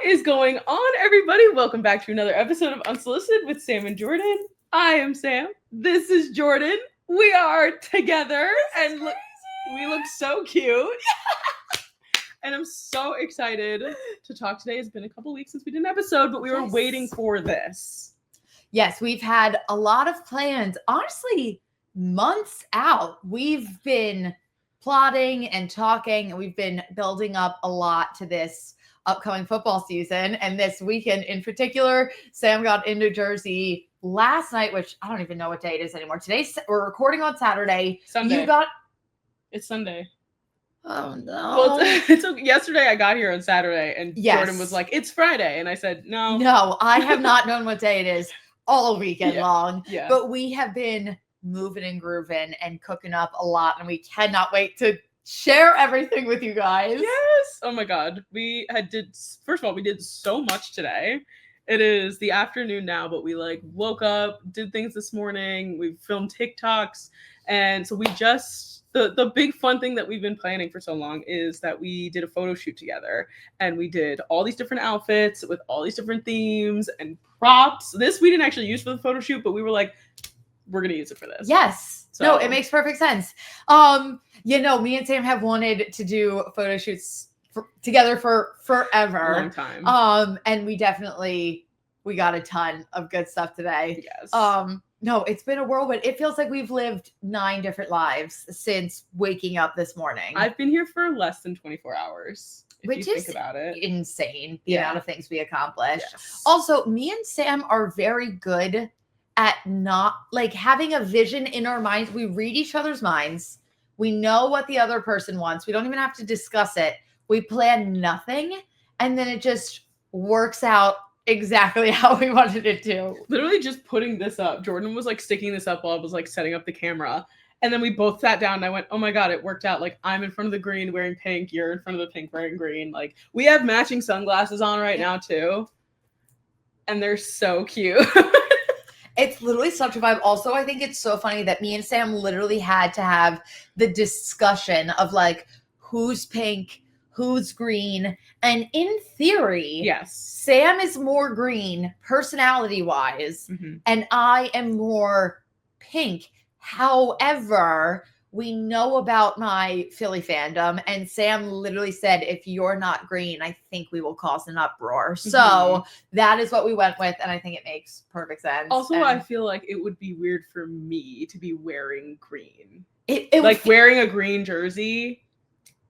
What is going on, everybody? Welcome back to another episode of Unsolicited with Sam and Jordyn. I am Sam. This is Jordyn. We are together and we look so cute. And I'm so excited to talk today. It's been a couple weeks since we did an episode, but we were waiting for this. Yes, we've had a lot of plans. Honestly, months out. We've been plotting and talking, and we've been building up a lot to this upcoming football season. And this weekend in particular, Sam got in New Jersey last night, which I don't even know what day it is anymore. Today, we're recording on Saturday. Sunday. It's Sunday. Oh, no. Well, it's okay. Yesterday I got here on Saturday, and Jordyn was like, it's Friday. And I said, no. No, I have not known what day it is all weekend long. Yeah. But we have been moving and grooving and cooking up a lot, and we cannot wait to share everything with you guys. Yes. Oh my God. First of all, we did so much today. It is the afternoon now, but we woke up, did things this morning. We filmed TikToks. And so we the big fun thing that we've been planning for so long is that we did a photo shoot together, and we did all these different outfits with all these different themes and props. This we didn't actually use for the photo shoot, but we were like, we're going to use it for this. Yes. So. No, it makes perfect sense. Me and Sam have wanted to do photo shoots together for forever. A long time. And we got a ton of good stuff today. Yes. No, it's been a whirlwind. It feels like we've lived 9 different lives since waking up this morning. I've been here for less than 24 hours. Which is think about it. Insane, the amount of things we accomplished. Yes. Also, me and Sam are very good at not having a vision in our minds. We read each other's minds. We know what the other person wants. We don't even have to discuss it. We plan nothing, and then it just works out exactly how we wanted it to. Literally just putting this up. Jordyn was sticking this up while I was setting up the camera. And then we both sat down and I went, oh my God, it worked out. I'm in front of the green wearing pink. You're in front of the pink wearing green. We have matching sunglasses on right now too. And they're so cute. It's literally such a vibe. Also, I think it's so funny that me and Sam literally had to have the discussion of who's pink, who's green. And in theory, yes, Sam is more green personality-wise, and I am more pink. However, we know about my Philly fandom, and Sam literally said, if you're not green, I think we will cause an uproar. So that is what we went with, and I think it makes perfect sense. Also, I feel like it would be weird for me to be wearing green. Wearing a green jersey.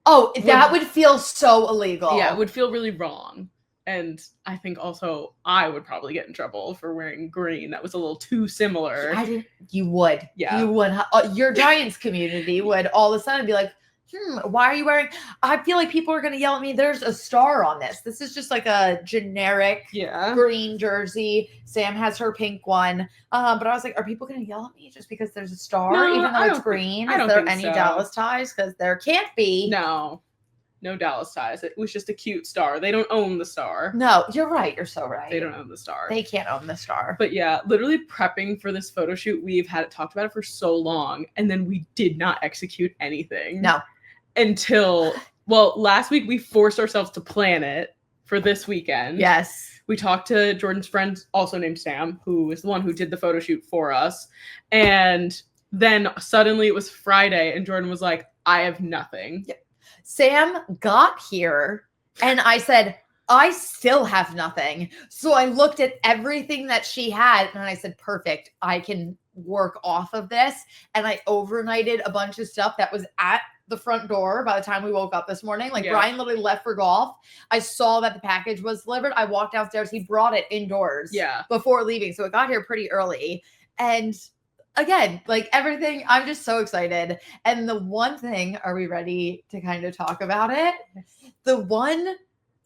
Oh, that would feel so illegal. Yeah, it would feel really wrong. And I think also I would probably get in trouble for wearing green. That was a little too similar. You would. Yeah. You would. Your Giants community would all of a sudden be like, why are you wearing? I feel like people are going to yell at me. There's a star on this. This is just a generic green jersey. Sam has her pink one. But I was like, are people going to yell at me just because there's a star, even though it's green? Is there any Dallas ties? Because there can't be. No Dallas ties. It was just a cute star. They don't own the star. No, you're right. You're so right. They don't own the star. They can't own the star. But yeah, literally prepping for this photo shoot, we've talked about it for so long, and then we did not execute anything. No. Until, last week we forced ourselves to plan it for this weekend. Yes. We talked to Jordyn's friend, also named Sam, who is the one who did the photo shoot for us. And then suddenly it was Friday, and Jordyn was like, I have nothing. Yeah. Sam got here and I said, I still have nothing. So I looked at everything that she had and I said, perfect. I can work off of this. And I overnighted a bunch of stuff that was at the front door by the time we woke up this morning. Brian literally left for golf. I saw that the package was delivered. I walked downstairs. He brought it indoors before leaving. So it got here pretty early. And again, everything, I'm just so excited. And the one thing, are we ready to kind of talk about it? Yes. The one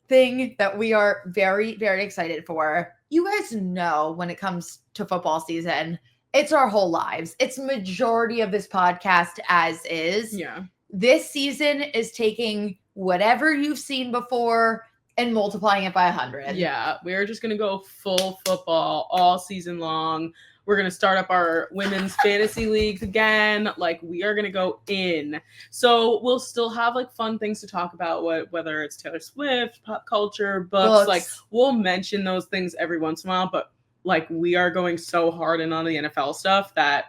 thing that we are very, very excited for, you guys know when it comes to football season, it's our whole lives. It's majority of this podcast as is. Yeah. This season is taking whatever you've seen before and multiplying it by 100. Yeah. We're just going to go full football all season long. We're going to start up our women's fantasy leagues again. Like, we are going to go in. So we'll still have like fun things to talk about, whether it's Taylor Swift, pop culture, books. Like, we'll mention those things every once in a while, but like, we are going so hard in on the NFL stuff that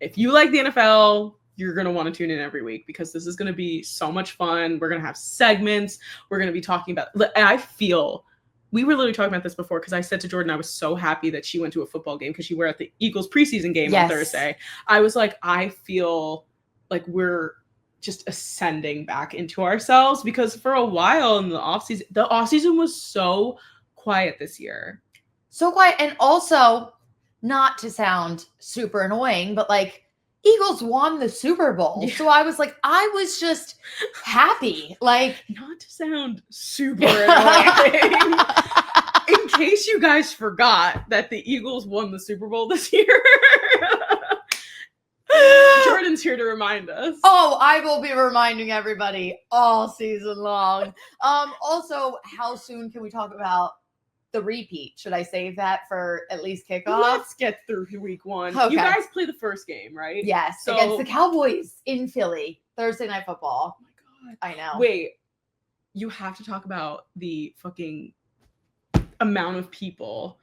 if you like the NFL, you're going to want to tune in every week, because this is going to be so much fun. We're going to have segments. We're going to be talking about, I feel, we were literally talking about this before, because I said to Jordyn, I was so happy that she went to a football game, because you were at the Eagles preseason game on Thursday. I was like, I feel like we're just ascending back into ourselves, because for a while in the offseason was so quiet this year. So quiet. And also, not to sound super annoying, but like, Eagles won the Super Bowl. Yeah. So I was like, I was just happy. Like, not to sound super annoying. In case you guys forgot that the Eagles won the Super Bowl this year. Jordyn's here to remind us. Oh, I will be reminding everybody all season long. Also, how soon can we talk about the repeat? Should I save that for at least kickoff? Let's get through week 1. Okay. You guys play the first game, right? Yes, so, against the Cowboys in Philly, Thursday Night Football. Oh my God. I know. Wait, you have to talk about the fucking amount of people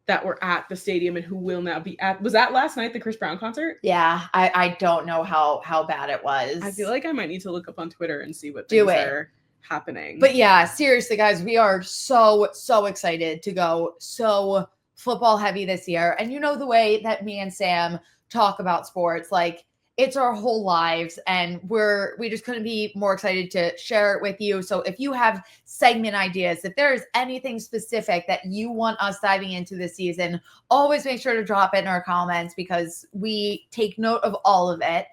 that were at the stadium and who will now be at. Was that last night, the Chris Brown concert? Yeah, I don't know how bad it was. I feel like I might need to look up on Twitter and see what things are happening. But yeah, seriously, guys, we are so excited to go so football heavy this year. And you know the way that me and Sam talk about sports, like, it's our whole lives, and we just couldn't be more excited to share it with you. So if you have segment ideas, if there's anything specific that you want us diving into this season, always make sure to drop it in our comments, because we take note of all of it.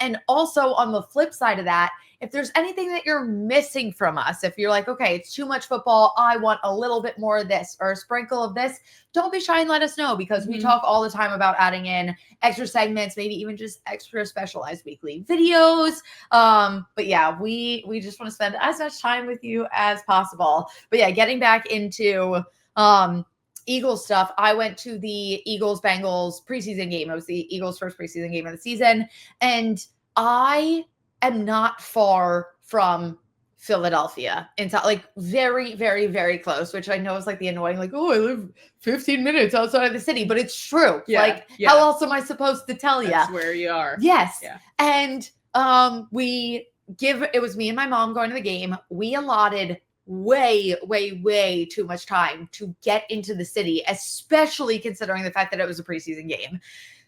And also on the flip side of that, if there's anything that you're missing from us, if you're like, okay, it's too much football, I want a little bit more of this or a sprinkle of this, don't be shy and let us know, because we talk all the time about adding in extra segments, maybe even just extra specialized weekly videos. But yeah, we just want to spend as much time with you as possible. But yeah, getting back into Eagles stuff, I went to the Eagles-Bengals preseason game. It was the Eagles' first preseason game of the season, and I am not far from Philadelphia. Like, very, very, very close, which I know is like the annoying, like, oh, I live 15 minutes outside of the city, but it's true. How else am I supposed to tell you? That's where you are. Yes. Yeah. And it was me and my mom going to the game. We allotted way, way, way too much time to get into the city, especially considering the fact that it was a preseason game.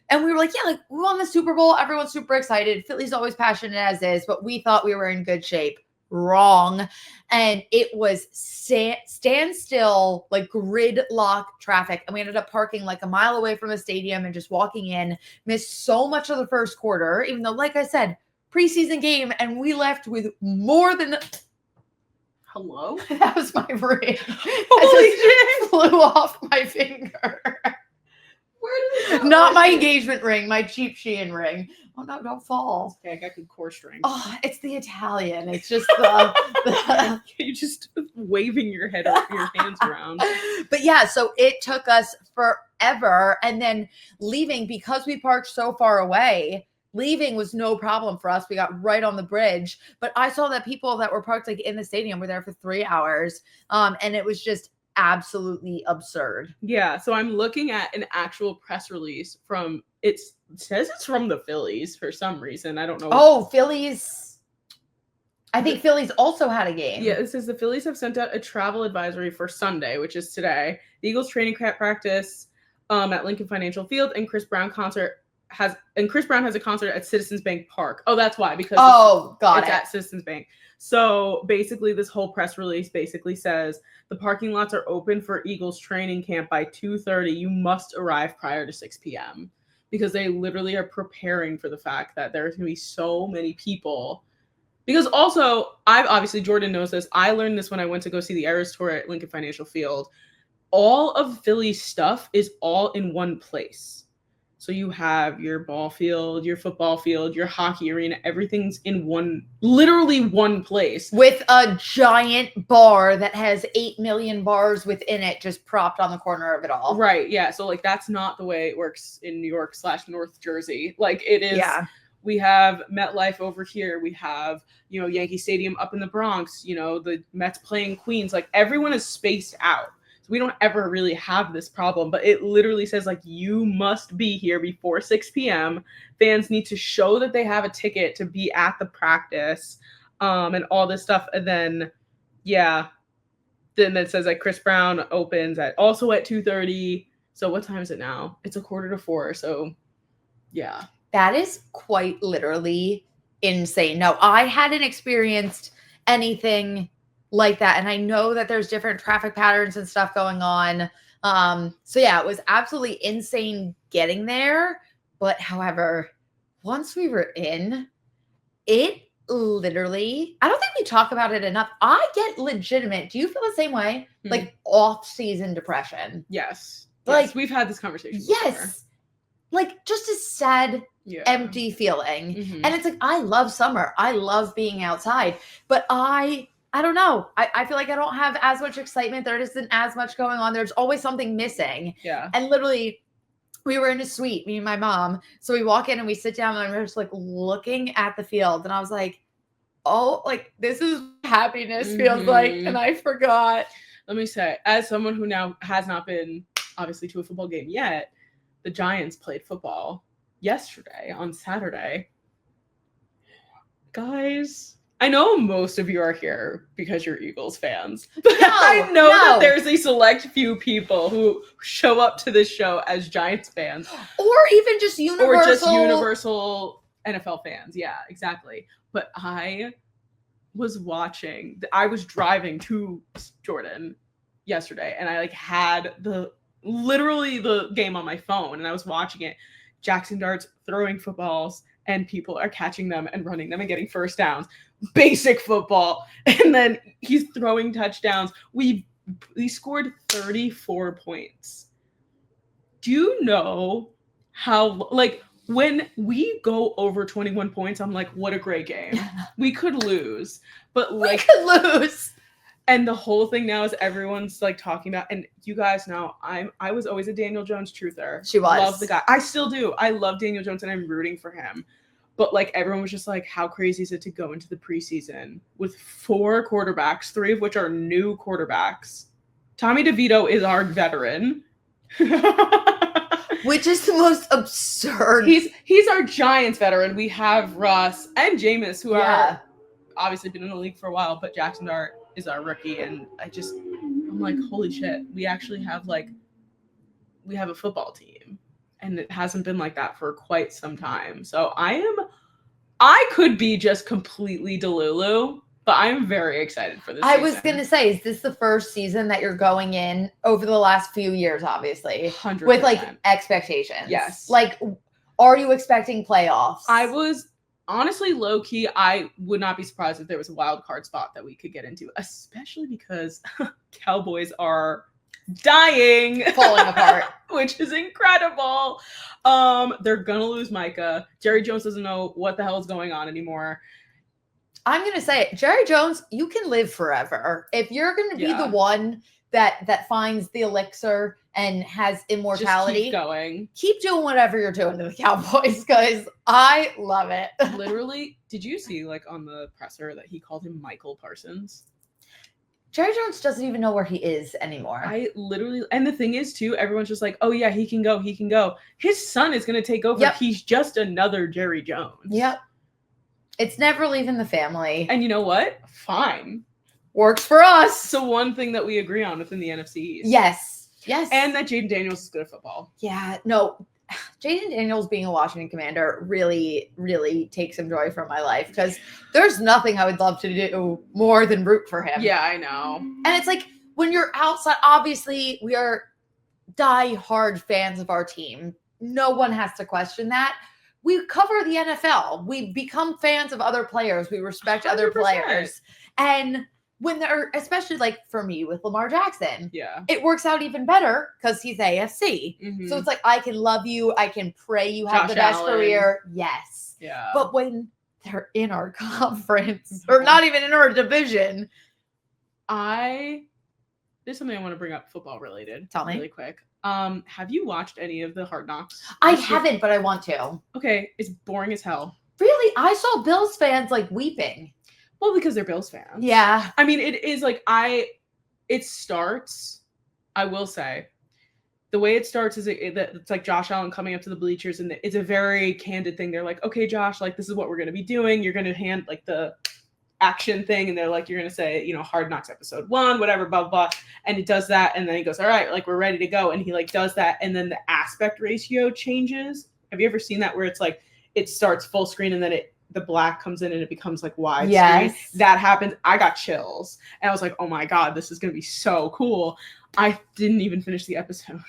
And we were like, yeah, like, we won the Super Bowl. Everyone's super excited. Philly's always passionate as is, but we thought we were in good shape. Wrong. And it was standstill, like gridlock traffic. And we ended up parking like a mile away from the stadium and just walking in. Missed so much of the first quarter, even though, like I said, preseason game, and we left with more than... Hello? That was my ring. Holy shit! Flew off my finger. Not my engagement ring, my cheap Shein ring. Oh no, don't fall. Okay, I got good core strength. Oh, it's the Italian. It's just the you just waving your head up, your hands around. But yeah, so it took us forever. And then leaving, because we parked so far away, leaving was no problem for us. We got right on the bridge. But I saw that people that were parked like in the stadium were there for 3 hours. And it was just absolutely absurd. Yeah, so I'm looking at an actual press release from it says it's from the Phillies for some reason. I don't know. Oh, Phillies. I think Phillies also had a game. Yeah, it says the Phillies have sent out a travel advisory for Sunday, which is today. The Eagles training camp practice at Lincoln Financial Field, and Chris Brown has a concert at Citizens Bank Park. Oh, that's why, because it's at Citizens Bank. So basically, this whole press release basically says the parking lots are open for Eagles training camp by 2:30. You must arrive prior to 6 p.m. because they literally are preparing for the fact that there's going to be so many people. Because also, Jordyn knows this. I learned this when I went to go see the Eras Tour at Lincoln Financial Field. All of Philly's stuff is all in one place. So you have your ball field, your football field, your hockey arena, everything's in literally one place. With a giant bar that has 8 million bars within it just propped on the corner of it all. Right, yeah. So like that's not the way it works in New York / North Jersey. Like it is, we have MetLife over here. We have, Yankee Stadium up in the Bronx, the Mets playing Queens. Like everyone is spaced out. We don't ever really have this problem, but it literally says like you must be here before 6 p.m. Fans need to show that they have a ticket to be at the practice, and all this stuff. And then, then it says like Chris Brown opens also at 2:30. So what time is it now? It's 3:45. So yeah, that is quite literally insane. No, I hadn't experienced anything like that, and I know that there's different traffic patterns and stuff going on. So yeah, it was absolutely insane getting there. But however, once we were in, it literally, I don't think we talk about it enough. I get legitimate. Do you feel the same way? Like off-season depression? Yes. Like we've had this conversation. Yes. Before. Like just a sad, empty feeling. Mm-hmm. And it's like, I love summer. I love being outside, but I don't know. I feel like I don't have as much excitement. There isn't as much going on. There's always something missing. Yeah. And literally, we were in a suite, me and my mom. So we walk in and we sit down and we're just like looking at the field. And I was like, oh, like this is what happiness feels like. And I forgot. Let me say, as someone who now has not been obviously to a football game yet, the Giants played football yesterday on Saturday. Guys, I know most of you are here because you're Eagles fans, but I know that there's a select few people who show up to this show as Giants fans. Or even just universal NFL fans. Yeah, exactly. But I was driving to Jordyn yesterday, and I had literally the game on my phone, and I was watching it. Jackson Dart's throwing footballs, and people are catching them and running them and getting first downs. Basic football. And then he's throwing touchdowns. We scored 34 points. Do you know how, when we go over 21 points, I'm like, what a great game. We could lose. But we could lose. And the whole thing now is everyone's talking about, and you guys know I was always a Daniel Jones truther. She was. Love the guy. I still do. I love Daniel Jones and I'm rooting for him. But everyone was just like, how crazy is it to go into the preseason with 4 quarterbacks, 3 of which are new quarterbacks. Tommy DeVito is our veteran. Which is the most absurd. He's our Giants veteran. We have Russ and Jameis, who are obviously been in the league for a while, but Jackson Dart is our rookie. And I'm like, holy shit, we actually have we have a football team. And it hasn't been like that for quite some time. So I could be just completely delulu, but I'm very excited for this season. I was going to say, is this the first season that you're going in over the last few years, obviously? 100%. With expectations? Yes. Are you expecting playoffs? I was honestly low key. I would not be surprised if there was a wild card spot that we could get into, especially because Cowboys are dying, falling apart, which is incredible. They're gonna lose Micah. Jerry Jones doesn't know what the hell is going on anymore. I'm gonna say it. Jerry Jones, you can live forever if you're gonna be the one that finds the elixir and has immortality. Just keep doing whatever you're doing to the Cowboys, because I love it. Literally, did you see on the presser that he called him Michael Parsons? Jerry Jones doesn't even know where he is anymore. And the thing is too, everyone's just like, oh yeah, he can go. His son is going to take over. Yep. He's just another Jerry Jones. Yep. It's never leaving the family. And you know what? Fine. Works for us. So one thing that we agree on within the NFC East. Yes. And that Jayden Daniels is good at football. Yeah. No, Jayden Daniels being a Washington Commander really, really takes some joy from my life, because there's nothing I would love to do more than root for him. Yeah, I know. And it's when you're outside, obviously we are die-hard fans of our team. No one has to question that. We cover the NFL. We become fans of other players. We respect 100%. Other players. And when they're, especially like for me with Lamar Jackson, Yeah. it works out even better because he's AFC. Mhm. So it's like, I can love you. I can pray you have Josh the best Allen. career. Yes. Yeah. But when they're in our conference or not even in our division. There's something I want to bring up football related. Tell me. Really quick. Have you watched any of the Hard Knocks? I haven't, but I want to. Okay, it's boring as hell. Really? I saw Bills fans like weeping. Well, because they're Bills fans. Yeah. I mean, it is like it starts, I will say, the way it starts is it's like Josh Allen coming up to the bleachers, and it's a very candid thing. They're like, okay, Josh, like, this is what we're going to be doing. You're going to hand like the action thing, and they're like, you're going to say, you know, Hard Knocks episode 1, whatever, blah, blah, blah. And it does that. And then he goes, all right, like, we're ready to go. And he like does that. And then the aspect ratio changes. Have you ever seen that where it's like, it starts full screen and then the black comes in and it becomes like widescreen? Yes. That happens. I got chills. And I was like, oh my God, this is going to be so cool. I didn't even finish the episode.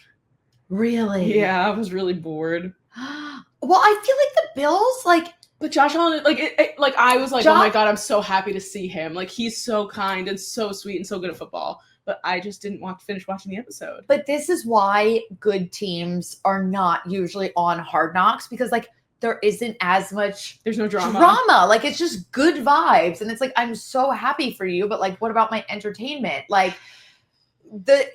Really? Yeah, I was really bored. Well, I feel like the Bills, like, but Josh Allen, like I was like, oh my God, I'm so happy to see him. Like, he's so kind and so sweet and so good at football. But I just didn't finish watching the episode. But this is why good teams are not usually on Hard Knocks, because like there isn't as much. There's no drama. Like, it's just good vibes, and it's like, I'm so happy for you, but like, what about my entertainment? Like the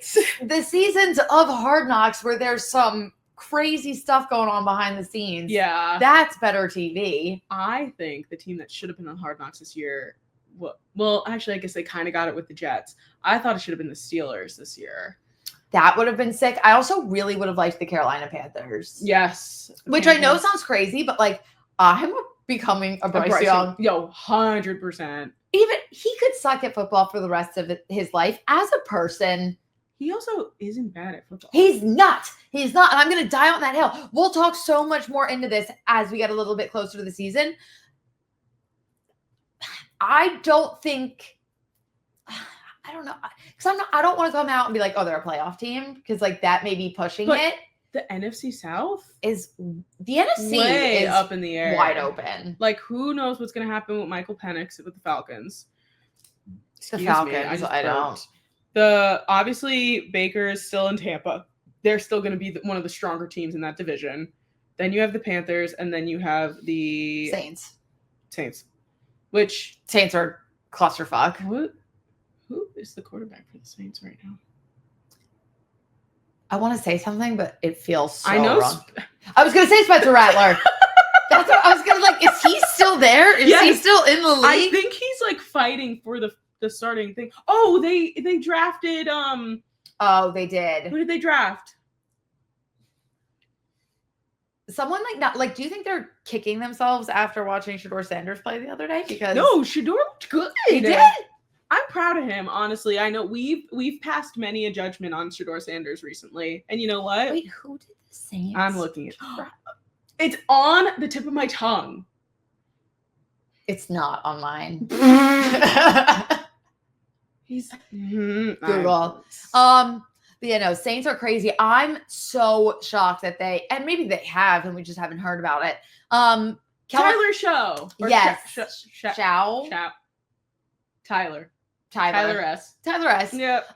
seasons of Hard Knocks where there's some crazy stuff going on behind the scenes. Yeah, that's better TV. I think the team that should have been on Hard Knocks this year. Well, actually, I guess they kind of got it with the Jets. I thought it should have been the Steelers this year. That would have been sick. I also really would have liked the Carolina Panthers. Yes. Which I know sounds crazy, but like, I'm becoming a Bryce Young. Yo, 100%. Even he could suck at football for the rest of his life. As a person, he also isn't bad at football. He's not. And I'm going to die on that hill. We'll talk so much more into this as we get a little bit closer to the season. I don't know. Because I don't want to come out and be like, oh, they're a playoff team. Because like that may be pushing it. The NFC South is the NFC way is up in the air, wide open. Like, who knows what's going to happen with Michael Penix with the Falcons? I don't. Obviously Baker is still in Tampa. They're still going to be one of the stronger teams in that division. Then you have the Panthers, and then you have the Saints. Which Saints are clusterfuck. Who is the quarterback for the Saints right now? I want to say something, but it feels so I know. Wrong. I was going to say Spencer Rattler. That's what I was going to like. Is he still there? Is he still in the league? I think he's like fighting for the starting thing. Oh, they drafted. Oh, they did. Who did they draft? Someone like not like. Do you think they're kicking themselves after watching Shedeur Sanders play the other day? Because no, Shedeur looked good. He did. I'm proud of him, honestly. I know we've passed many a judgment on Shedeur Sanders recently, and you know what? Wait, who did the Saints? I'm looking at. It's on the tip of my tongue. It's not on mine. He's Google. But yeah, no, Saints are crazy. I'm so shocked that and maybe they have, and we just haven't heard about it. Tyler Show. Yes. Tyler S. Yep.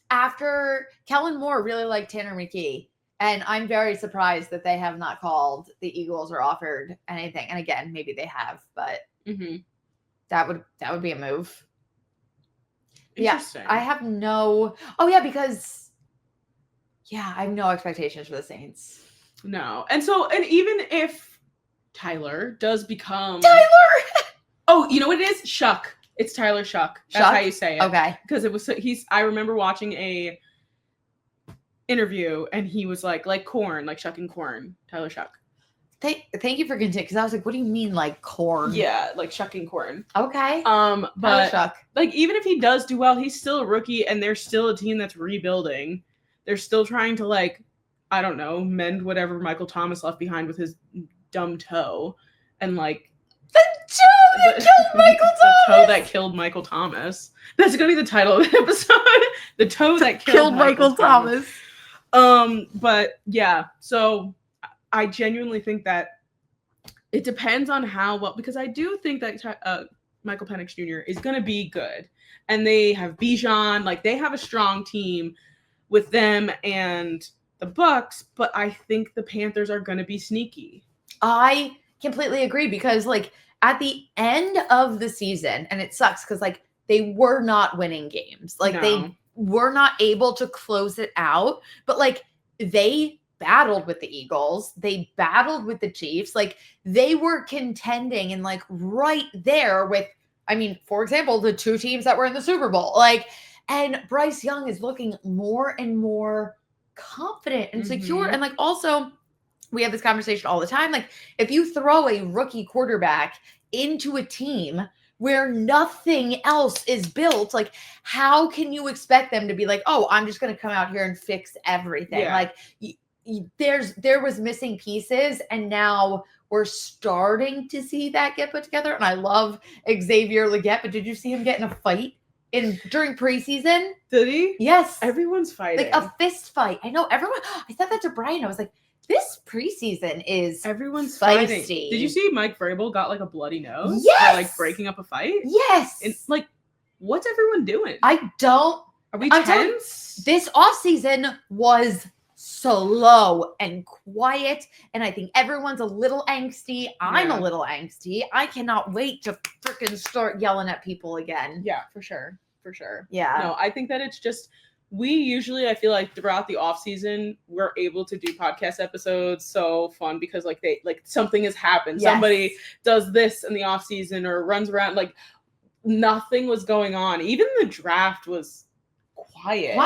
After Kellen Moore really liked Tanner McKee, and I'm very surprised that they have not called the Eagles or offered anything. And again, maybe they have, but that would be a move. Yeah, I have no. Oh yeah, because I have no expectations for the Saints. No, and even if Tyler does become oh, you know what it is? Shuck. It's Tyler Shuck. That's how you say it. Okay. Because it was I remember watching a interview and he was like corn, like shucking corn. Tyler Shuck. Thank you for continuing, because I was like, what do you mean like corn? Yeah, like shucking corn. Okay. But Shuck. Like, even if he does do well, he's still a rookie, and they're still a team that's rebuilding. They're still trying to, like, I don't know, mend whatever Michael Thomas left behind with his dumb toe. And like the toe that killed Michael Thomas. That's gonna be the title of the episode. The toe that killed Michael Thomas. But yeah, so I genuinely think that it depends on how well, because I do think that Michael Penix Jr. is going to be good. And they have Bijan. Like, they have a strong team with them and the Bucks, but I think the Panthers are going to be sneaky. I completely agree because, like, at the end of the season, and it sucks because, like, they were not winning games. Like, they were not able to close it out, but, like, they battled with the Eagles. They battled with the Chiefs. Like, they were contending and, like, right there with, I mean, for example, the two teams that were in the Super Bowl. Like, and Bryce Young is looking more and more confident and secure. And, like, also, we have this conversation all the time. Like, if you throw a rookie quarterback into a team where nothing else is built, like, how can you expect them to be like, oh, I'm just going to come out here and fix everything? Yeah. Like, there was missing pieces, and now we're starting to see that get put together. And I love Xavier Legette, but did you see him get in a fight during preseason? Did he? Yes. Everyone's fighting. Like a fist fight. I know everyone. I said that to Brian. I was like, this preseason is everyone's feisty. Fighting. Did you see Mike Vrabel got like a bloody nose? Yes. For, like, breaking up a fight? Yes. And, like, what's everyone doing? Are we tense? This offseason was slow and quiet, and I think everyone's a little angsty. I'm a little angsty. I cannot wait to freaking start yelling at people again. Yeah, for sure. For sure. Yeah. No, I think that it's just, we usually, I feel like throughout the off season, we're able to do podcast episodes. So fun because something has happened. Yes. Somebody does this in the off season or runs around. Like, nothing was going on. Even the draft was quiet.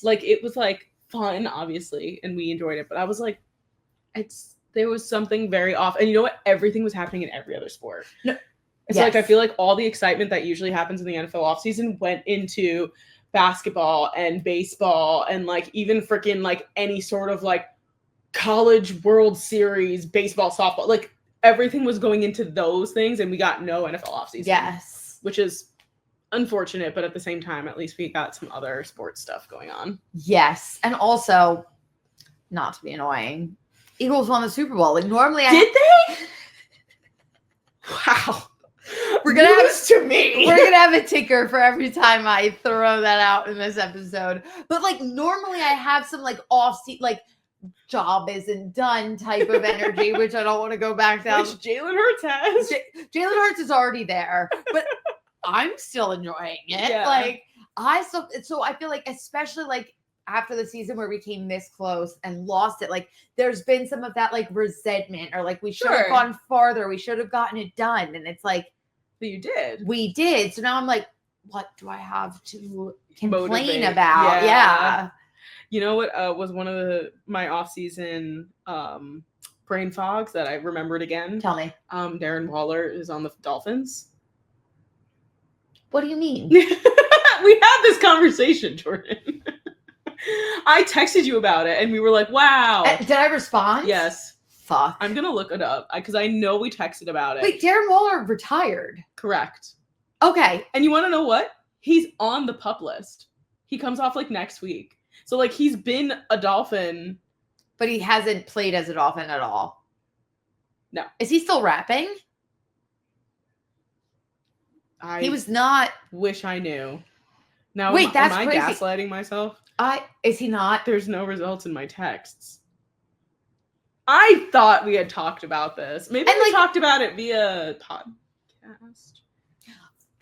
Like, it was like fun, obviously, and we enjoyed it. But I was like, there was something very off. And you know what? Everything was happening in every other sport. No. It's like, I feel like all the excitement that usually happens in the NFL offseason went into basketball and baseball and, like, even freaking, like, any sort of, like, college World Series, baseball, softball. Like, everything was going into those things, and we got no NFL offseason. Yes. Which is unfortunate, but at the same time, at least we got some other sports stuff going on. Yes. And also, not to be annoying, Eagles won the Super Bowl. Like, normally Did they? Wow. We're gonna have a ticker for every time I throw that out in this episode. But, like, normally I have some, like, off-seat, like, job isn't done type of energy, which I don't want to go back down. Which Jalen Hurts has. Jalen Hurts is already there, but I'm still enjoying it. Yeah. Like, so I feel like, especially, like, after the season where we came this close and lost it, like, there's been some of that, like, resentment, or, like, we should have gone farther. We should have gotten it done. And it's like, but you did. We did. So now I'm like, what do I have to complain about? Yeah. You know what was one of my off-season brain fogs that I remembered again? Tell me. Darren Muller is on the Dolphins. What do you mean? We had this conversation, Jordyn. I texted you about it, and we were like, wow. Did I respond? Yes. Fuck. I'm going to look it up because I know we texted about it. Wait, Darren Muller retired? Correct. Okay. And you want to know what? He's on the PUP list. He comes off, like, next week. So, like, he's been a Dolphin. But he hasn't played as a Dolphin at all. No. Is he still rapping? He was not. Wish I knew. Now, wait, am I crazy. Gaslighting myself? Is he not? There's no results in my texts. I thought we had talked about this. Maybe we talked about it via podcast.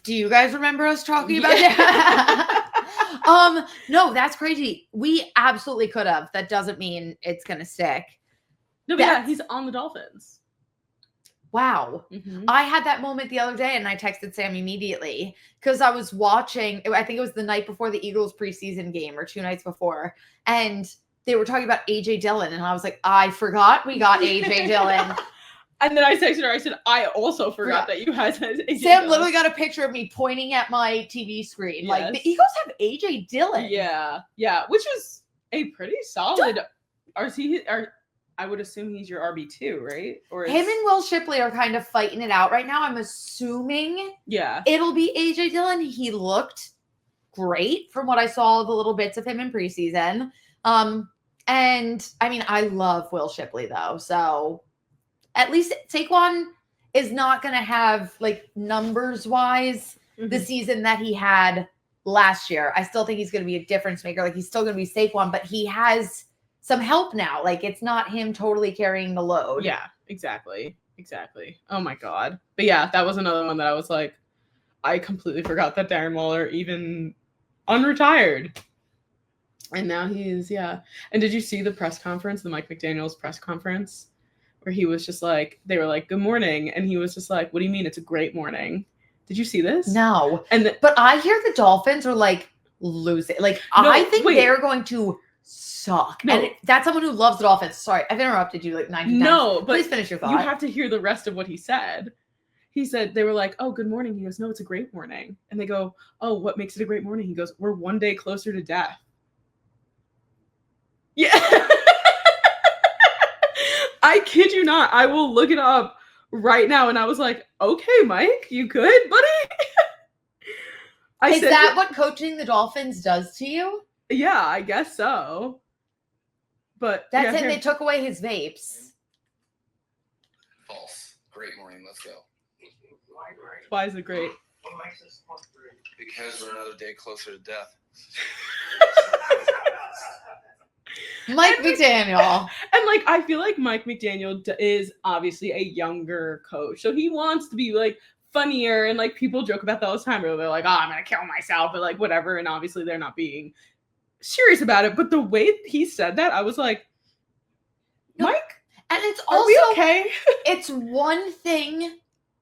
Do you guys remember us talking about it? No, that's crazy. We absolutely could have. That doesn't mean it's going to stick. No, but yeah, he's on the Dolphins. Wow. Mm-hmm. I had that moment the other day, and I texted Sam immediately because I was watching, I think it was the night before the Eagles preseason game or 2 nights before, and they were talking about A.J. Dillon, and I was like, I forgot we got A.J. Dillon. And then I texted her, I said, I also forgot that you had A.J. Sam Dillon. literally got a picture of me pointing at my TV screen. Yes. Like, the Eagles have A.J. Dillon. Yeah. Yeah. Which was a pretty solid. I would assume he's your RB2, right? Or him and Will Shipley are kind of fighting it out right now. I'm assuming it'll be A.J. Dillon. He looked great from what I saw, the little bits of him in preseason. And I mean, I love Will Shipley though. So at least Saquon is not going to have, like, numbers-wise, the season that he had last year. I still think he's going to be a difference maker. Like, he's still going to be Saquon, but he has some help now. Like, it's not him totally carrying the load. Yeah, exactly. Oh my God. But yeah, that was another one that I was like, I completely forgot that Darren Muller even unretired. And now he's, yeah. And did you see the press conference, the Mike McDaniel's press conference, where he was just like, they were like, good morning. And he was just like, what do you mean? It's a great morning. Did you see this? No. But I hear the Dolphins are like losing. Like, no, I think they're going to suck. No. And that's someone who loves the Dolphins. Sorry, I've interrupted you like 90 times. No, but please finish your thought. You have to hear the rest of what he said. He said, they were like, oh, good morning. He goes, no, it's a great morning. And they go, oh, what makes it a great morning? He goes, we're one day closer to death. Yeah. I kid you not. I will look it up right now. And I was like, okay, Mike, you good, buddy? Is that what coaching the Dolphins does to you? Yeah, I guess so. But that's it. They took away his vapes. False. Great morning. Let's go. Why is it great? Because we're another day closer to death. Mike McDaniel. And like, I feel like Mike McDaniel is obviously a younger coach. So he wants to be like funnier, and like people joke about that all the time where they're like, oh, I'm going to kill myself, but like whatever. And obviously they're not being serious about it. But the way he said that, I was like, Mike, and it's also, are we okay? It's one thing.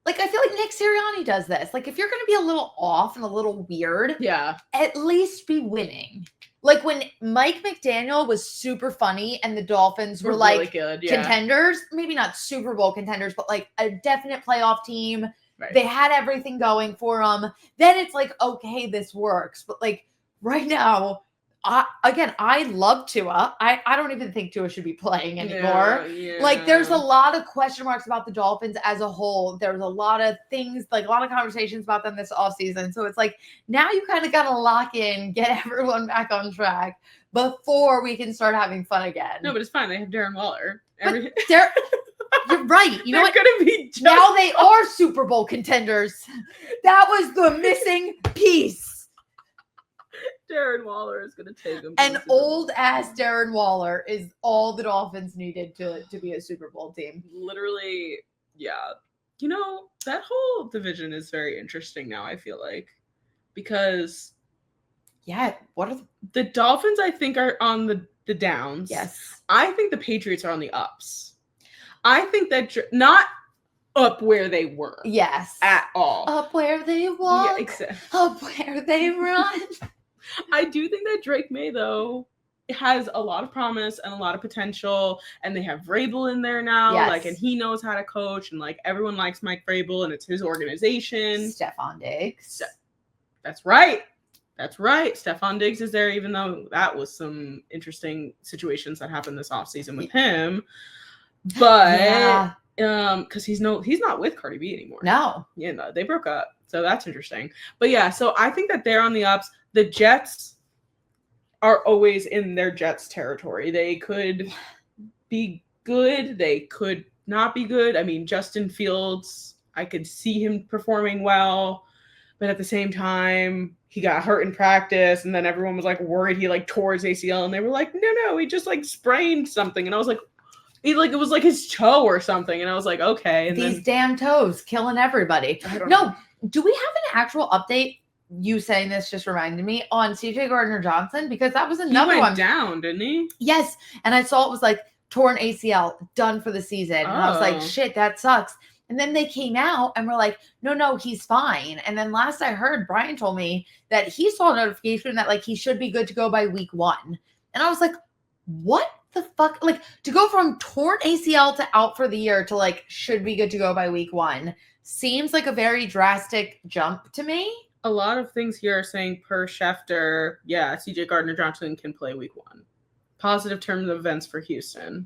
Like, I feel like Nick Sirianni does this. Like, if you're going to be a little off and a little weird, yeah, at least be winning. Like, when Mike McDaniel was super funny and the Dolphins were like really good, yeah. Contenders, maybe not Super Bowl contenders, but like a definite playoff team. Right. They had everything going for them. Then it's like, okay, this works. But like right now, I love Tua. I don't even think Tua should be playing anymore. Yeah. Like, there's a lot of question marks about the Dolphins as a whole. There's a lot of things, like a lot of conversations about them this offseason. So it's like, now you kind of got to lock in, get everyone back on track before we can start having fun again. No, but it's fine. They have Darren Muller. You're right. You know what? Gonna be now they are Super Bowl contenders. That was the missing piece. Darren Waller is going to take him. An old-ass Darren Waller is all the Dolphins needed to be a Super Bowl team. Literally, yeah. You know, that whole division is very interesting now, I feel like. Because... yeah, what are the Dolphins, I think, are on the downs. Yes. I think the Patriots are on the ups. I think that... not up where they were. Yes. At all. Up where they walk. Yeah, exactly. Up where they run. I do think that Drake May, though, has a lot of promise and a lot of potential, and they have Vrabel in there now, yes. like, and he knows how to coach, and like everyone likes Mike Vrabel, and it's his organization. Stephon Diggs. That's right. Stephon Diggs is there, even though that was some interesting situations that happened this offseason with him. But because he's not with Cardi B anymore. No. Yeah, no, they broke up. So that's interesting. But yeah, so I think that they're on the ups. The Jets are always in their Jets territory. They could be good. They could not be good. I mean, Justin Fields, I could see him performing well, but at the same time, he got hurt in practice, and then everyone was like worried he like tore his ACL, and they were like, no, he just like sprained something. And I was like, it was like his toe or something. And I was like, okay. And these damn toes killing everybody. No, do we have an actual update? You saying this just reminded me on CJ Gardner-Johnson, because that was another one. He went down, didn't he? Yes. And I saw it was like torn ACL, done for the season. And I was like, shit, that sucks. And then they came out and were like, no, he's fine. And then last I heard, Brian told me that he saw a notification that like he should be good to go by week 1. And I was like, what the fuck? Like, to go from torn ACL to out for the year to like should be good to go by week 1 seems like a very drastic jump to me. A lot of things here are saying per Schefter, yeah, CJ Gardner-Johnson can play week 1. Positive terms of events for Houston.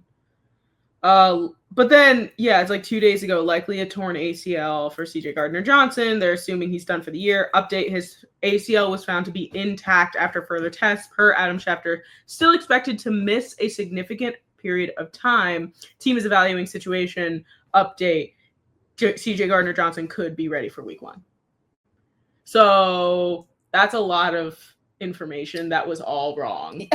But then, yeah, it's like 2 days ago, likely a torn ACL for CJ Gardner-Johnson. They're assuming he's done for the year. Update, his ACL was found to be intact after further tests per Adam Schefter. Still expected to miss a significant period of time. Team is evaluating situation. Update. CJ Gardner-Johnson could be ready for week 1. So that's a lot of information that was all wrong.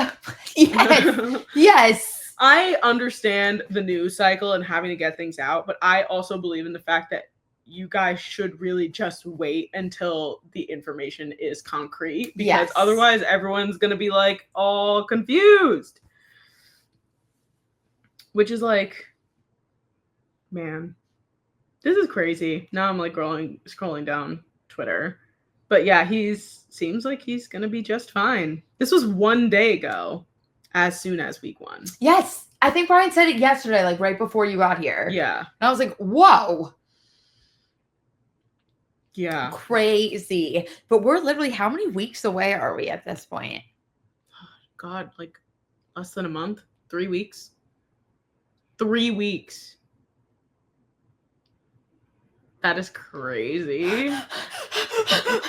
Yes. Yes. I understand the news cycle and having to get things out, but I also believe in the fact that you guys should really just wait until the information is concrete, because otherwise everyone's going to be like all confused. Which is like, man, this is crazy. Now I'm like scrolling down Twitter. But yeah, seems like he's going to be just fine. This was 1 day ago, as soon as week 1. Yes. I think Brian said it yesterday, like right before you got here. Yeah. And I was like, whoa. Yeah. Crazy. But we're literally, how many weeks away are we at this point? God, like less than a month? 3 weeks? 3 weeks. That is crazy.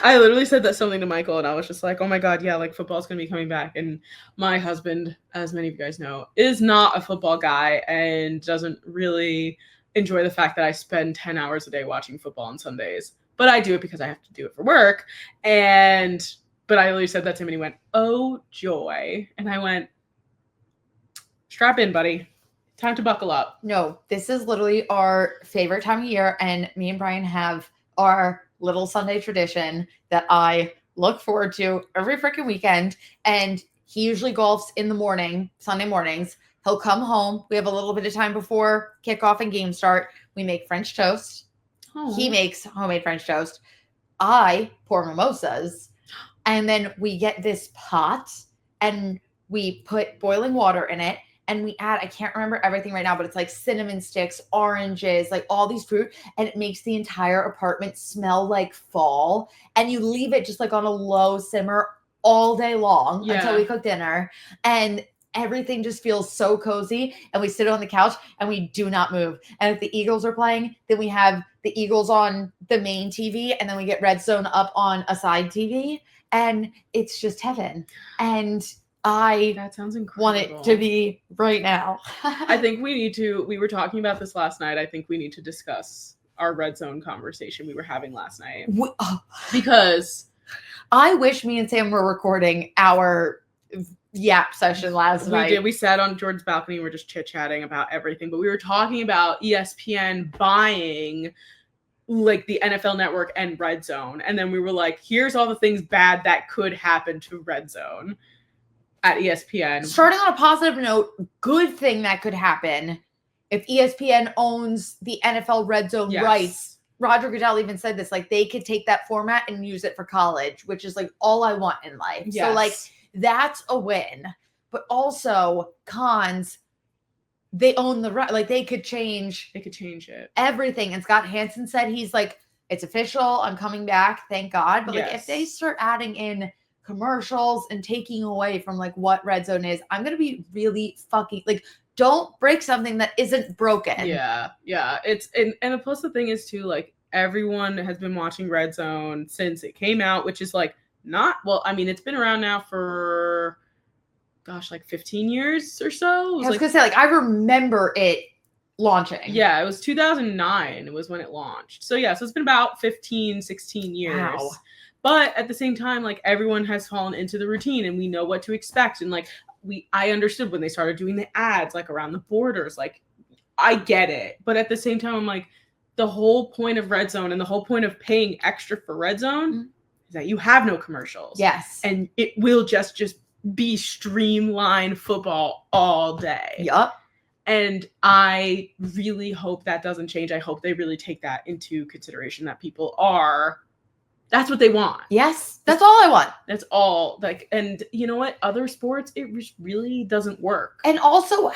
I literally said that something to Michael, and I was just like, oh my God, yeah, like football's going to be coming back. And my husband, as many of you guys know, is not a football guy and doesn't really enjoy the fact that I spend 10 hours a day watching football on Sundays. But I do it because I have to do it for work. But I literally said that to him, and he went, oh joy. And I went, strap in, buddy. Time to buckle up. No, this is literally our favorite time of year, and me and Brian have our little Sunday tradition that I look forward to every freaking weekend. And he usually golfs in the morning, Sunday mornings. He'll come home. We have a little bit of time before kickoff and game start. We make French toast. Oh. He makes homemade French toast. I pour mimosas. And then we get this pot and we put boiling water in it. And we add, I can't remember everything right now, but it's like cinnamon sticks, oranges, like all these fruit. And it makes the entire apartment smell like fall. And you leave it just like on a low simmer all day long until we cook dinner. And everything just feels so cozy. And we sit on the couch and we do not move. And if the Eagles are playing, then we have the Eagles on the main TV. And then we get Red Zone up on a side TV. And it's just heaven. And that sounds incredible. Want it to be right now. I think we were talking about this last night. I think we need to discuss our Red Zone conversation we were having last night. Because I wish me and Sam were recording our yap session last night. We did. We sat on Jordan's balcony and we're just chit-chatting about everything. But we were talking about ESPN buying like the NFL Network and Red Zone. And then we were like, here's all the things bad that could happen to Red Zone at ESPN. Starting on a positive note, good thing that could happen if ESPN owns the NFL Red Zone rights. Roger Goodell even said this, like they could take that format and use it for college, which is like all I want in life. Yes. So like that's a win. But also cons, they own the right, like they could change it. Everything. And Scott Hansen said he's like, it's official, I'm coming back, thank God. But like if they start adding in commercials and taking away from like what Red Zone is, I'm gonna be really fucking like, don't break something that isn't broken. Yeah it's and plus the thing is too, like everyone has been watching Red Zone since it came out, which is like it's been around now for like 15 years or so. I was gonna say, like I remember it launching. Yeah, it was 2009 it was when it launched. So so it's been about 15-16 years. Wow. But at the same time, like everyone has fallen into the routine and we know what to expect. And like I understood when they started doing the ads, like around the borders, like I get it. But at the same time, I'm like, the whole point of Red Zone and the whole point of paying extra for Red Zone is that you have no commercials. Yes. And it will just be streamlined football all day. Yup. And I really hope that doesn't change. I hope they really take that into consideration, that people that's what they want. Yes, that's all I want. That's all. Like, and you know what? Other sports, it really doesn't work. And also,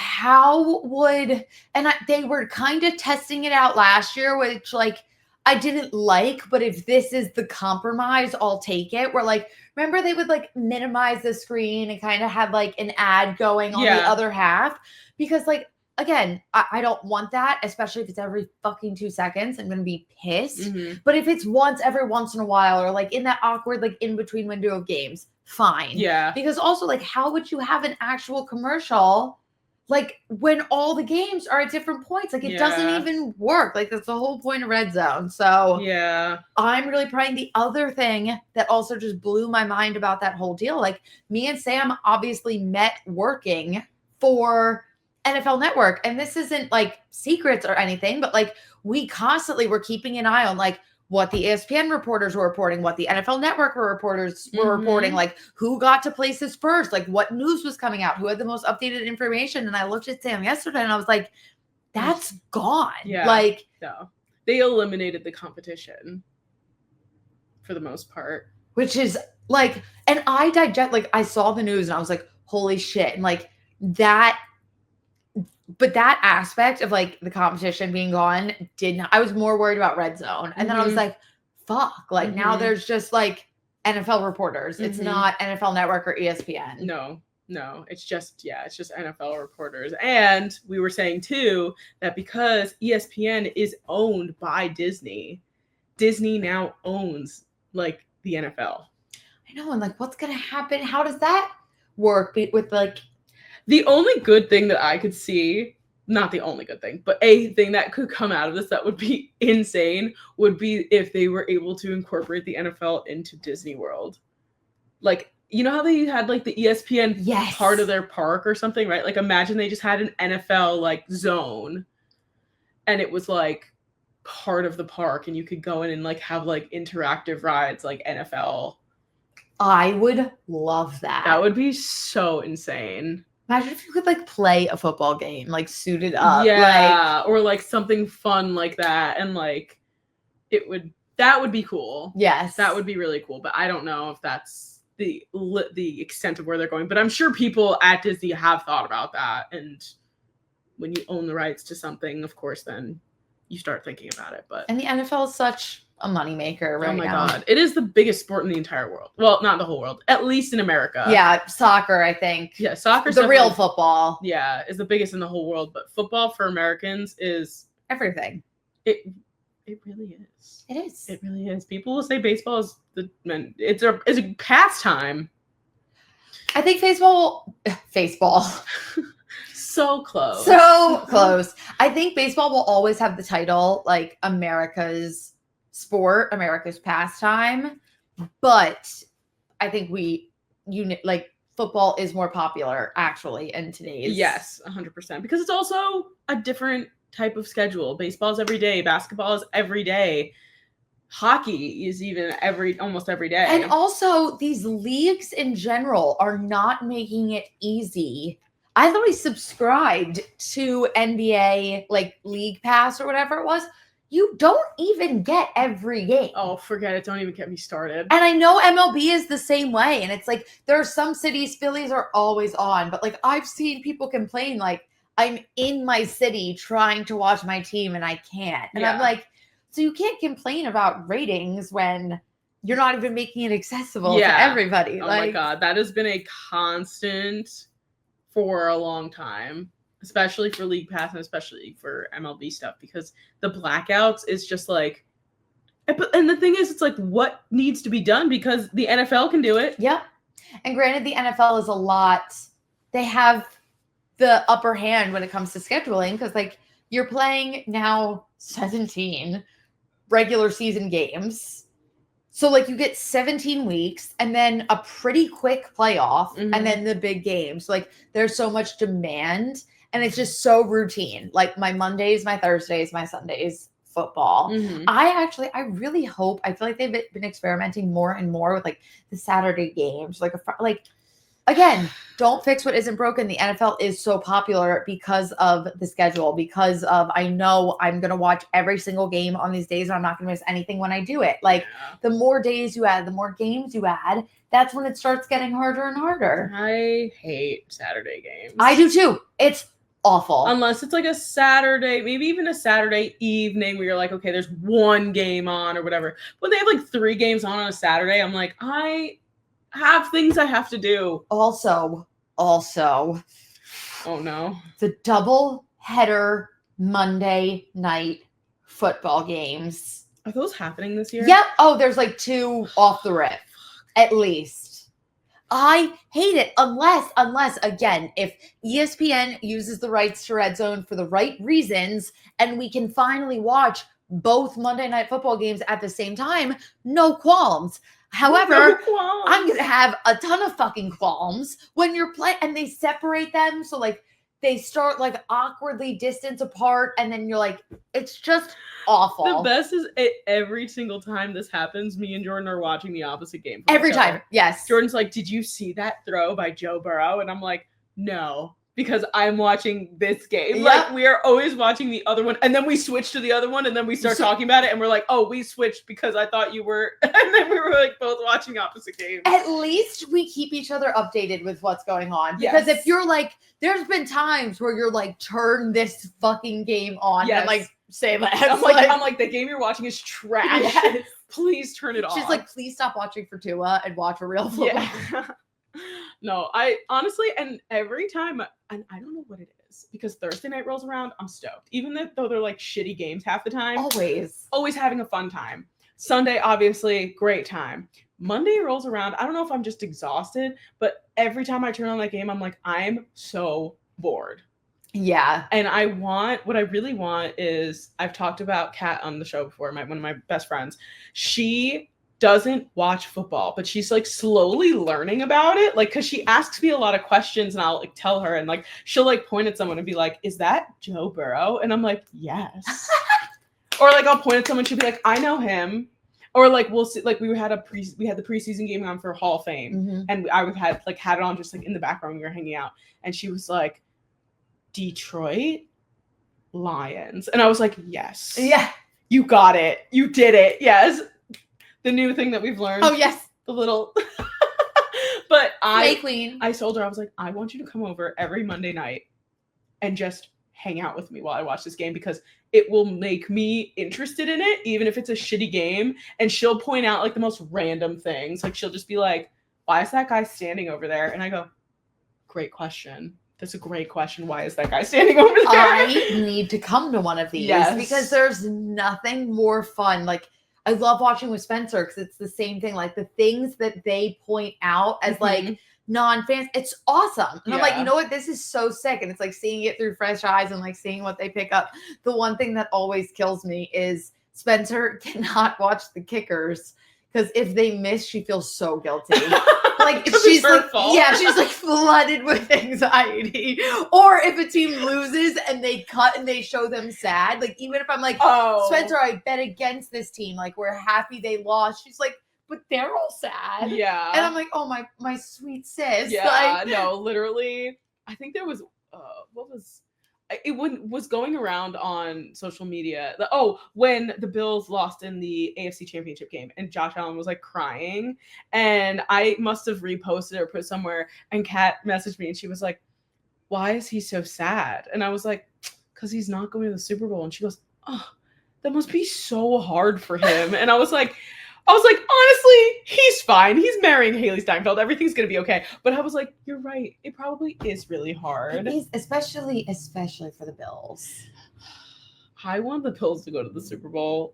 they were kind of testing it out last year, which like I didn't like, but if this is the compromise, I'll take it. Where like, remember they would like minimize the screen and kind of had like an ad going on the other half, because like, again, I don't want that, especially if it's every fucking 2 seconds. I'm going to be pissed. Mm-hmm. But if it's every once in a while, or like in that awkward, like in between window of games, fine. Yeah. Because also, like, how would you have an actual commercial like when all the games are at different points, like it doesn't even work. Like that's the whole point of red zone. So yeah, I'm really praying. The other thing that also just blew my mind about that whole deal, like me and Sam obviously met working for NFL Network, and this isn't like secrets or anything, but like we constantly were keeping an eye on like what the ESPN reporters were reporting, what the NFL Network reporters were reporting, like who got to places first, like what news was coming out, who had the most updated information. And I looked at Sam yesterday and I was like, that's gone. Yeah. Like, no. They eliminated the competition for the most part. Which is like, and I saw the news and I was like, holy shit. And like that, but that aspect of like the competition being gone I was more worried about red zone. And then I was like, fuck, like now there's just like NFL reporters. It's not NFL Network or ESPN. No, it's just NFL reporters. And we were saying too, that because ESPN is owned by Disney now owns like the NFL. I know. And like, what's going to happen? How does that work with like, the only good thing that I could see, not the only good thing, but a thing that could come out of this that would be insane would be if they were able to incorporate the NFL into Disney World. Like, you know how they had like the ESPN part of their park or something, right? Like imagine they just had an NFL like zone and it was like part of the park and you could go in and like have like interactive rides like NFL. I would love that. That would be so insane. Imagine if you could like play a football game, like suited up. Yeah. Or like something fun like that. And like that would be cool. Yes. That would be really cool. But I don't know if that's the extent of where they're going. But I'm sure people at Disney have thought about that. And when you own the rights to something, of course, then you start thinking about it. And the NFL is such a moneymaker right now. Oh my God. It is the biggest sport in the entire world. Well, not the whole world, at least in America. Yeah, soccer, I think. Yeah, soccer's the real football. Yeah, is the biggest in the whole world. But football for Americans is everything. It really is. It is. It really is. People will say baseball is it's a pastime. I think baseball. So close. So close. I think baseball will always have the title like America's sport, America's pastime, but I think like football is more popular actually in today's. Yes, 100%, because it's also a different type of schedule. Baseball is every day, basketball is every day, hockey is even almost every day. And also these leagues in general are not making it easy. I thought I subscribed to NBA like League Pass or whatever it was. You don't even get every game. Oh, forget it. Don't even get me started. And I know MLB is the same way. And it's like, there are some cities, Phillies are always on. But like, I've seen people complain, like, I'm in my city trying to watch my team and I can't. And I'm like, so you can't complain about ratings when you're not even making it accessible to everybody. Oh my God. That has been a constant for a long time. Especially for League Pass and especially for MLB stuff, because the blackouts is just like, and the thing is, it's like, what needs to be done because the NFL can do it. Yeah. And granted, the NFL is they have the upper hand when it comes to scheduling because like you're playing now 17 regular season games. So like you get 17 weeks and then a pretty quick playoff and then the big games. Like there's so much demand. And it's just so routine. Like my Mondays, my Thursdays, my Sundays, football. I really hope, I feel like they've been experimenting more and more with like the Saturday games. Like again, don't fix what isn't broken. The NFL is so popular because of the schedule, because of, I know I'm going to watch every single game on these days and I'm not going to miss anything when I do it. Like the more days you add, the more games you add, that's when it starts getting harder and harder. I hate Saturday games. I do too. It's awful. Unless it's like a Saturday, maybe even a Saturday evening where you're like, okay, there's one game on or whatever. When they have like 3 games on a Saturday, I'm like, I have things I have to do. Also, oh no, the double header Monday night football games. Are those happening this year? Yep. Oh, there's like 2 off the rip, at least. I hate it unless again, if ESPN uses the rights to Red Zone for the right reasons and we can finally watch both Monday Night Football games at the same time, no qualms. However, No qualms. I'm going to have a ton of fucking qualms when you're playing and they separate them. So like they start like awkwardly distance apart and then you're like, it's just awful. The best is every single time this happens, me and Jordyn are watching the opposite game. Every time. Yes. Jordyn's like, did you see that throw by Joe Burrow? And I'm like, no, because I'm watching this game. Yep. Like, we are always watching the other one. And then we switch to the other one and then we start talking about it. And we're like, oh, we switched because I thought you were. And then we were like both watching opposite games. At least we keep each other updated with what's going on. Because if you're like, there's been times where you're like, turn this fucking game on. Yes. And like, say that. I'm like, the game you're watching is trash. Yes. Please turn it off. She's like, please stop watching for Tua and watch for real football. Yeah. No, I honestly, and every time, and I don't know what it is, because Thursday night rolls around, I'm stoked. Even though they're like shitty games half the time. Always having a fun time. Sunday, obviously, great time. Monday rolls around. I don't know if I'm just exhausted, but every time I turn on that game, I'm like, I'm so bored. Yeah. And what I really want is, I've talked about Kat on the show before, one of my best friends. She doesn't watch football, but she's like slowly learning about it. Like, cause she asks me a lot of questions and I'll like tell her and like, she'll like point at someone and be like, is that Joe Burrow? And I'm like, yes. Or like, I'll point at someone, she'll be like, I know him. Or like, we'll see, like we had the preseason game on for Hall of Fame. Mm-hmm. And I had it on just like in the background when we were hanging out. And she was like, Detroit Lions. And I was like, yes. Yeah. You got it. You did it. Yes. The new thing that we've learned. Oh, yes. The little. But Queen. I told her, I was like, I want you to come over every Monday night and just hang out with me while I watch this game because it will make me interested in it, even if it's a shitty game. And she'll point out like the most random things. Like she'll just be like, why is that guy standing over there? And I go, great question. That's a great question. Why is that guy standing over there? I need to come to one of these because there's nothing more fun. Like, I love watching with Spencer because it's the same thing. Like, the things that they point out as like non-fans, it's awesome. And I'm like, you know what? This is so sick. And it's like seeing it through fresh eyes and like seeing what they pick up. The one thing that always kills me is Spencer cannot watch the kickers because if they miss, she feels so guilty. Like she's like, she's like flooded with anxiety. Or if a team loses and they cut and they show them sad, like even if I'm like, Spencer, I bet against this team, like we're happy they lost. She's like, but they're all sad. Yeah. And I'm like, oh my sweet sis. Yeah. Like, no, literally. I think there was was going around on social media. When the Bills lost in the AFC Championship game and Josh Allen was like crying, and I must have reposted or put somewhere, and Kat messaged me and she was like, why is he so sad? And I was like, because he's not going to the Super Bowl. And she goes, oh, that must be so hard for him. And I was like, honestly, he's fine. He's marrying Haley Steinfeld. Everything's going to be okay. But I was like, you're right. It probably is really hard. It is, especially for the Bills. I want the Bills to go to the Super Bowl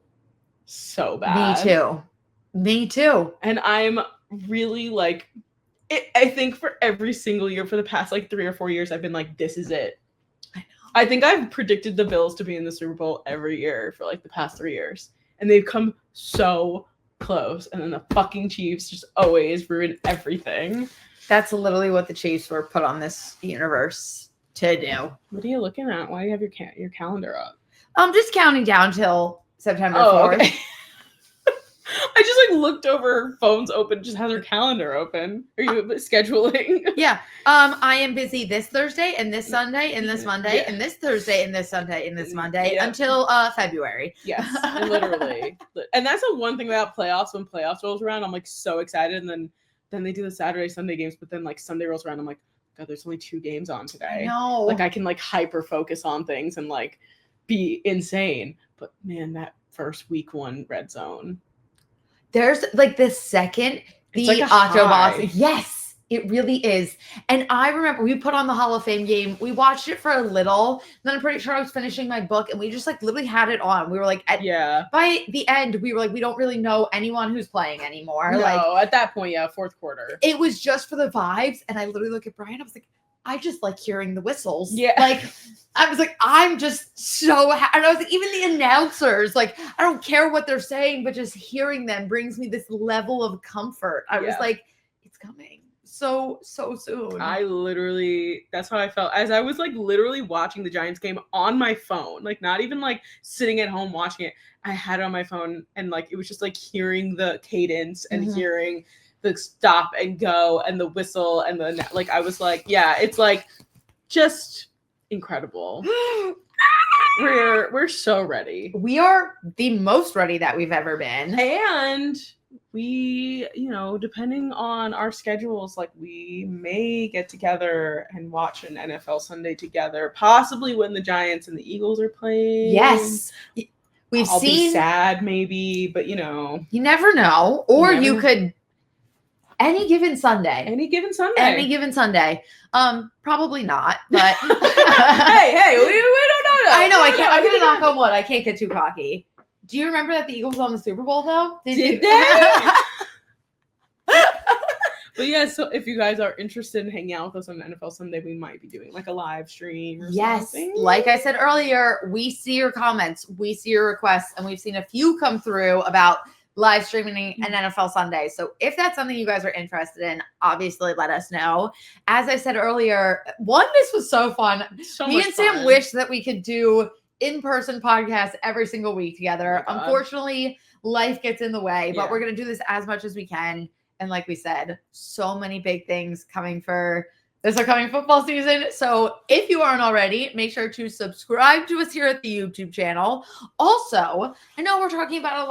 so bad. Me too. And I'm really like, I think for every single year for the past like 3 or 4 years, I've been like, this is it. I know. I think I've predicted the Bills to be in the Super Bowl every year for like the past 3 years. And they've come so close, and then the fucking Chiefs just always ruin everything. That's literally what the Chiefs were put on this universe to do. What are you looking at? Why do you have your calendar up? I'm just counting down till September 4th. Okay. I just like looked over, her phone's open, just has her calendar open. Are you scheduling? Yeah. I am busy this Thursday and this Sunday and this Monday and this Thursday and this Sunday and this Monday until February. Yes, literally. And that's the one thing about playoffs. When playoffs rolls around, I'm like so excited, and then they do the Saturday, Sunday games, but then like Sunday rolls around, I'm like, God, there's only 2 games on today. No. Like I can like hyper focus on things and like be insane. But man, that first week 1 red zone. There's like the second the like Octobox. Yes. It really is. And I remember we put on the Hall of Fame game. We watched it for a little. Then I'm pretty sure I was finishing my book and we just like literally had it on. We were like, by the end, we were like, we don't really know anyone who's playing anymore. No, like at that point, fourth quarter. It was just for the vibes. And I literally look at Brian. I was like, I just like hearing the whistles. Yeah. Like, I was like, I'm just so happy. And I was like, even the announcers, like, I don't care what they're saying, but just hearing them brings me this level of comfort. I was like, it's coming so soon. That's how I felt as I was like literally watching the Giants game on my phone, like not even like sitting at home watching it. I had it on my phone and like it was just like hearing the cadence and hearing the stop and go and the whistle and the like. I was like, it's like just incredible. We're so ready. We are the most ready that we've ever been. And we, depending on our schedules, like we may get together and watch an NFL Sunday together, possibly when the Giants and the Eagles are playing. Yes. I'll be sad maybe, but you never know. Or you could any given Sunday. Probably not, but hey, we don't know. I know. I'm gonna knock on wood. I can't get too cocky. Do you remember that the Eagles won the Super Bowl though? Did they? But so if you guys are interested in hanging out with us on NFL Sunday, we might be doing like a live stream or something. Like I said earlier, we see your comments, we see your requests, and we've seen a few come through about live streaming an NFL Sunday. So if that's something you guys are interested in, obviously let us know. As I said earlier, this was so fun. Me and Sam wish that we could do in-person podcasts every single week together. Unfortunately, life gets in the way, but we're going to do this as much as we can. And like we said, so many big things coming for this upcoming football season. So if you aren't already, make sure to subscribe to us here at the YouTube channel. Also, I know we're talking about a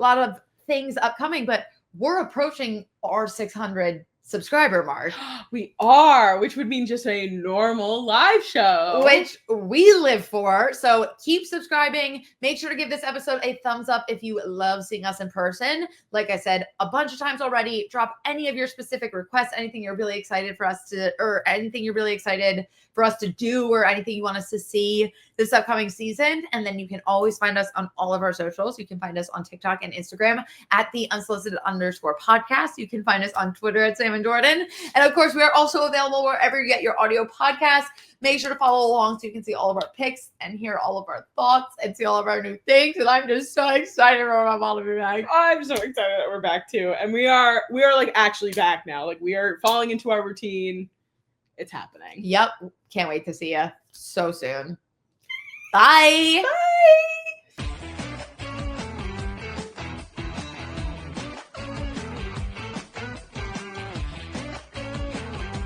lot of things upcoming, but we're approaching our 600 subscriber mark. We are, which would mean just a normal live show, which we live for. So keep subscribing. Make sure to give this episode a thumbs up if you love seeing us in person. Like I said a bunch of times already, drop any of your specific requests, anything you're really excited for us to, or anything you're really excited for us to do, or anything you want us to see this upcoming season. And then you can always find us on all of our socials. You can find us on TikTok and Instagram at the _podcast. You can find us on Twitter at Sam and Jordyn. And of course, we are also available wherever you get your audio podcasts. Make sure to follow along so you can see all of our picks and hear all of our thoughts and see all of our new things. And I'm just so excited for my mom to be back. I'm so excited that we're back too. And we are like actually back now. Like we are falling into our routine. It's happening. Yep. Can't wait to see you so soon. Bye. Bye.